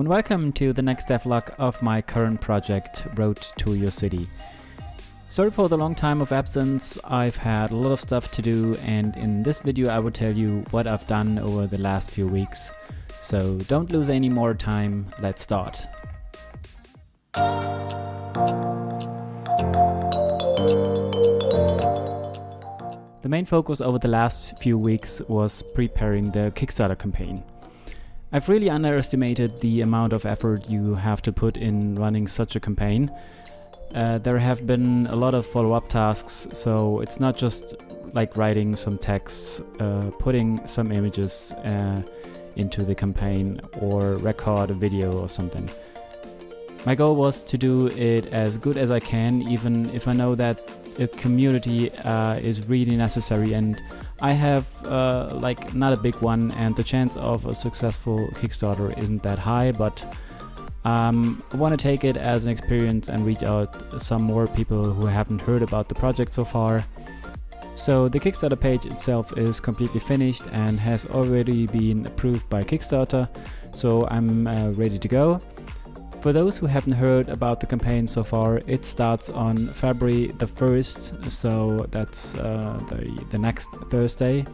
and welcome to the next devlog of my current project, Road to Your City. Sorry for the long time of absence, I've had a lot of stuff to do, and in this video I will tell you what I've done over the last few weeks. So don't lose any more time, let's start. The main focus over the last few weeks was preparing the Kickstarter campaign. I've really underestimated the amount of effort you have to put in running such a campaign. There have been a lot of follow-up tasks, so it's not just like writing some texts, putting some images into the campaign or record a video or something. My goal was to do it as good as I can, even if I know that a community is really necessary, and I have not a big one, and the chance of a successful Kickstarter isn't that high, but I want to take it as an experience and reach out some more people who haven't heard about the project so far. So the Kickstarter page itself is completely finished and has already been approved by Kickstarter, so I'm ready to go. For those who haven't heard about the campaign so far, it starts on February the 1st, so that's the next Thursday.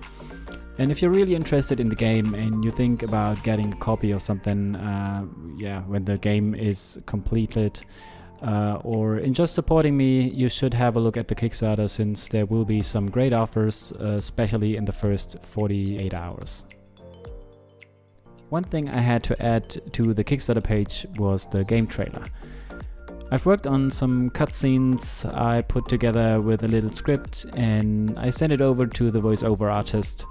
And if you're really interested in the game and you think about getting a copy or something, when the game is completed, or in just supporting me, you should have a look at the Kickstarter, since there will be some great offers, especially in the first 48 hours. One thing I had to add to the Kickstarter page was the game trailer. I've worked on some cutscenes I put together with a little script, and I sent it over to the voiceover artist,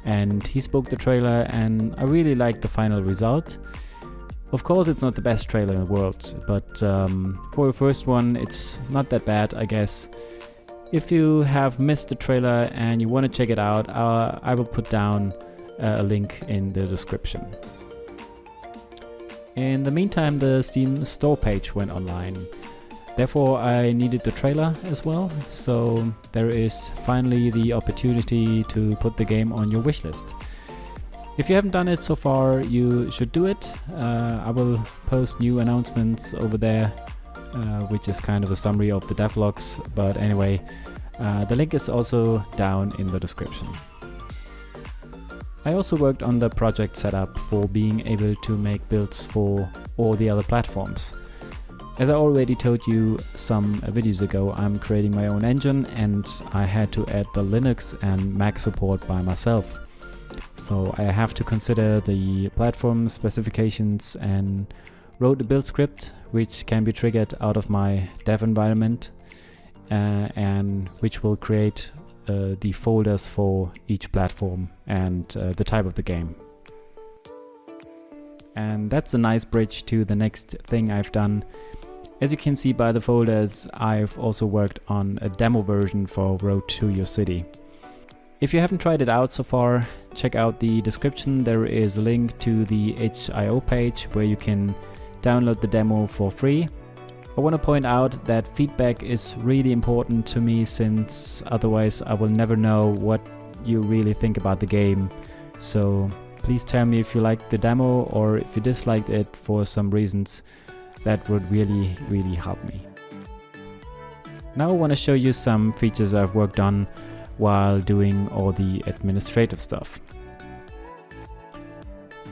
and he spoke the trailer, and I really liked the final result. Of course, it's not the best trailer in the world, but for a first one it's not that bad, I guess. If you have missed the trailer and you want to check it out, I will put down a link in the description. In the meantime, the Steam store page went online. Therefore, I needed the trailer as well, so there is finally the opportunity to put the game on your wishlist. If you haven't done it so far, you should do it. I will post new announcements over there, which is kind of a summary of the devlogs, but anyway, the link is also down in the description. I also worked on the project setup for being able to make builds for all the other platforms. As I already told you some videos ago, I'm creating my own engine, and I had to add the Linux and Mac support by myself. So I have to consider the platform specifications and wrote a build script which can be triggered out of my dev environment, and which will create the folders for each platform and the type of the game. And that's a nice bridge to the next thing I've done. As you can see by the folders, I've also worked on a demo version for Road to Your City. If you haven't tried it out so far, check out the description. There is a link to the itch.io page where you can download the demo for free. I want to point out that feedback is really important to me, since otherwise I will never know what you really think about the game. So please tell me if you liked the demo or if you disliked it for some reasons. That would really help me. Now I want to show you some features I've worked on while doing all the administrative stuff.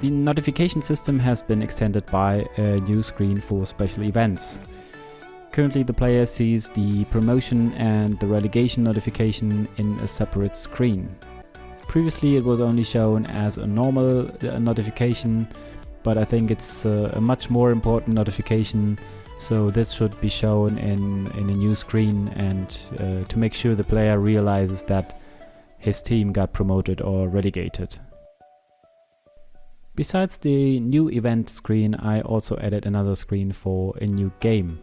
The notification system has been extended by a new screen for special events. Currently the player sees the promotion and the relegation notification in a separate screen. Previously it was only shown as a normal notification, but I think it's a much more important notification, so this should be shown in a new screen, and to make sure the player realizes that his team got promoted or relegated. Besides the new event screen, I also added another screen for a new game.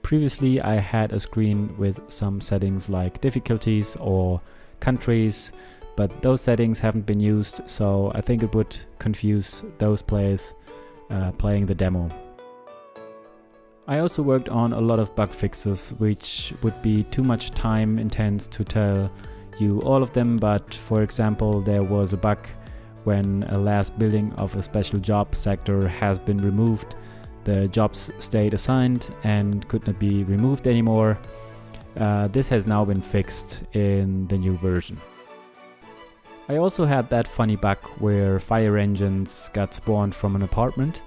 Previously I had a screen with some settings like difficulties or countries, but those settings haven't been used, so I think it would confuse those players playing the demo. I also worked on a lot of bug fixes, which would be too much time intense to tell you all of them, but for example there was a bug when a last building of a special job sector has been removed, the jobs stayed assigned and could not be removed anymore. This has now been fixed in the new version. I also had that funny bug where fire engines got spawned from an apartment.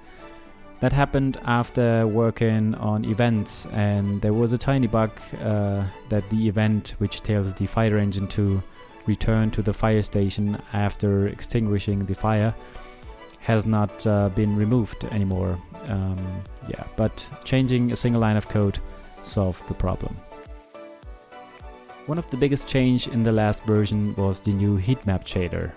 That happened after working on events, and there was a tiny bug that the event which tells the fire engine to return to the fire station after extinguishing the fire has not been removed anymore. But changing a single line of code solved the problem. One of the biggest change in the last version was the new heat map shader.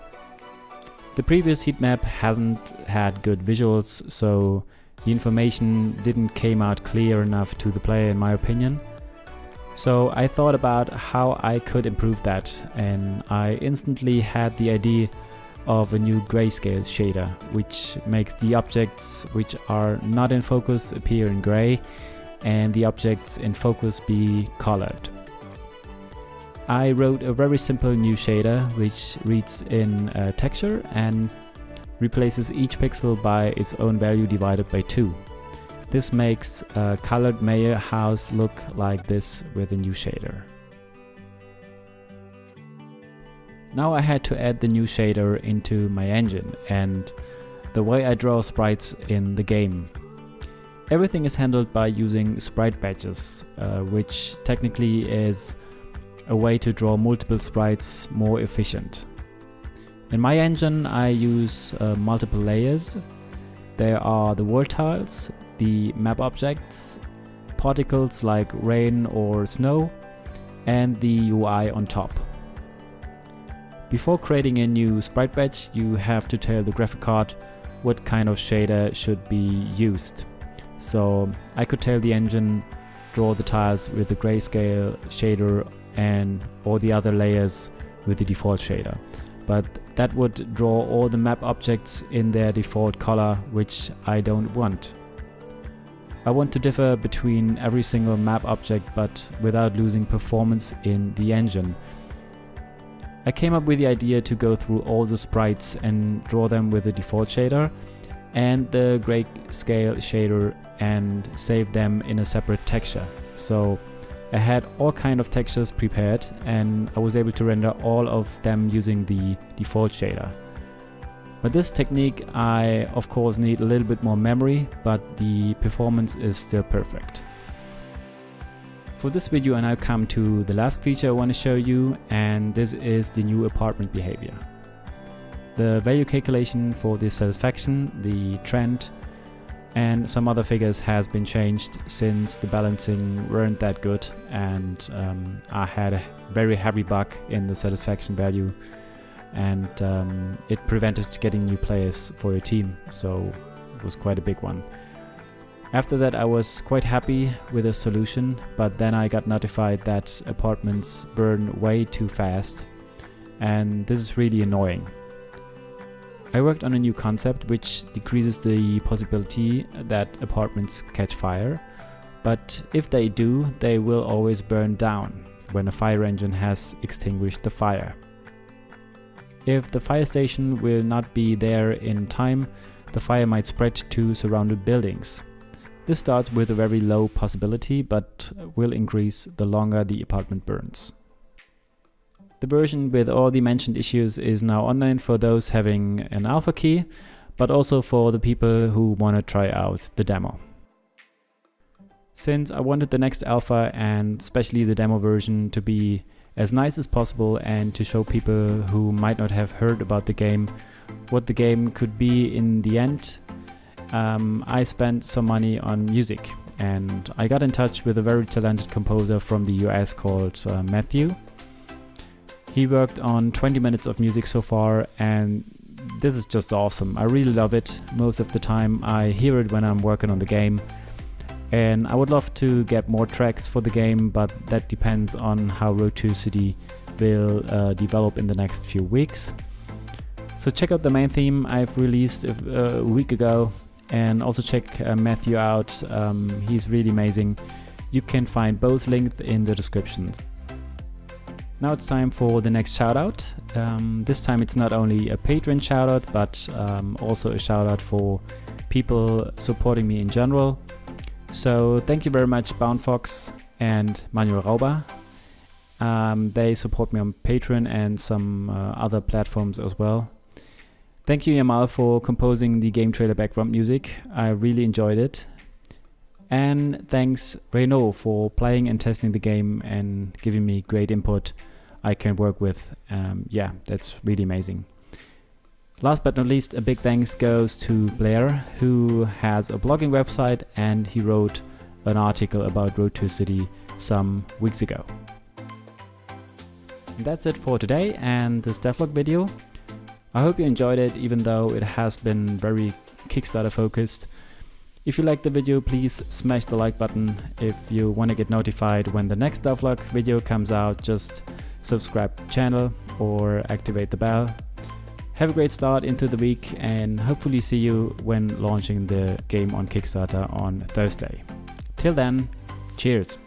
The previous heat map hasn't had good visuals, so the information didn't came out clear enough to the player, in my opinion. So I thought about how I could improve that, and I instantly had the idea of a new grayscale shader, which makes the objects which are not in focus appear in gray and the objects in focus be colored. I wrote a very simple new shader which reads in a texture and replaces each pixel by its own value divided by 2. This makes a colored mayor house look like this with a new shader. Now I had to add the new shader into my engine and the way I draw sprites in the game. Everything is handled by using sprite batches, which technically is a way to draw multiple sprites more efficient. In my engine I use multiple layers. There are the world tiles, the map objects, particles like rain or snow, and the UI on top. Before creating a new sprite batch, you have to tell the graphic card what kind of shader should be used. So I could tell the engine draw the tiles with the grayscale shader and all the other layers with the default shader. But that would draw all the map objects in their default color, which I don't want. I want to differ between every single map object, but without losing performance in the engine. I came up with the idea to go through all the sprites and draw them with the default shader and the grayscale shader and save them in a separate texture. So I had all kind of textures prepared and I was able to render all of them using the default shader. With this technique I of course need a little bit more memory, but the performance is still perfect. For this video I now come to the last feature I want to show you, and this is the new apartment behavior. The value calculation for the satisfaction, the trend, and some other figures has been changed since the balancing weren't that good, and I had a very heavy bug in the satisfaction value, and it prevented getting new players for your team, so it was quite a big one. After that I was quite happy with the solution, but then I got notified that apartments burn way too fast, and this is really annoying. I worked on a new concept which decreases the possibility that apartments catch fire, but if they do, they will always burn down when a fire engine has extinguished the fire. If the fire station will not be there in time, the fire might spread to surrounded buildings. This starts with a very low possibility, but will increase the longer the apartment burns. The version with all the mentioned issues is now online for those having an alpha key, but also for the people who want to try out the demo. Since I wanted the next alpha and especially the demo version to be as nice as possible and to show people who might not have heard about the game what the game could be in the end, I spent some money on music, and I got in touch with a very talented composer from the US called Matthew. He worked on 20 minutes of music so far, and this is just awesome. I really love it. Most of the time I hear it when I'm working on the game, and I would love to get more tracks for the game, but that depends on how Road to City will develop in the next few weeks. So check out the main theme I've released a week ago, and also check Matthew out. He's really amazing. You can find both links in the description. Now it's time for the next shoutout. This time it's not only a patron shoutout, but also a shoutout for people supporting me in general. So thank you very much, Bound Fox and Manuel Rauber. They support me on Patreon and some other platforms as well. Thank you, Yamal, for composing the game trailer background music. I really enjoyed it. And thanks, Renaud, for playing and testing the game and giving me great input I can work with. Yeah, that's really amazing. Last but not least, a big thanks goes to Blair, who has a blogging website, and he wrote an article about Road to a City some weeks ago. That's it for today and this devlog video. I hope you enjoyed it, even though it has been very Kickstarter focused. If you liked the video, please smash the like button. If you want to get notified when the next devlog video comes out, just subscribe to the channel or activate the bell. Have a great start into the week and hopefully see you when launching the game on Kickstarter on Thursday. Till then, cheers!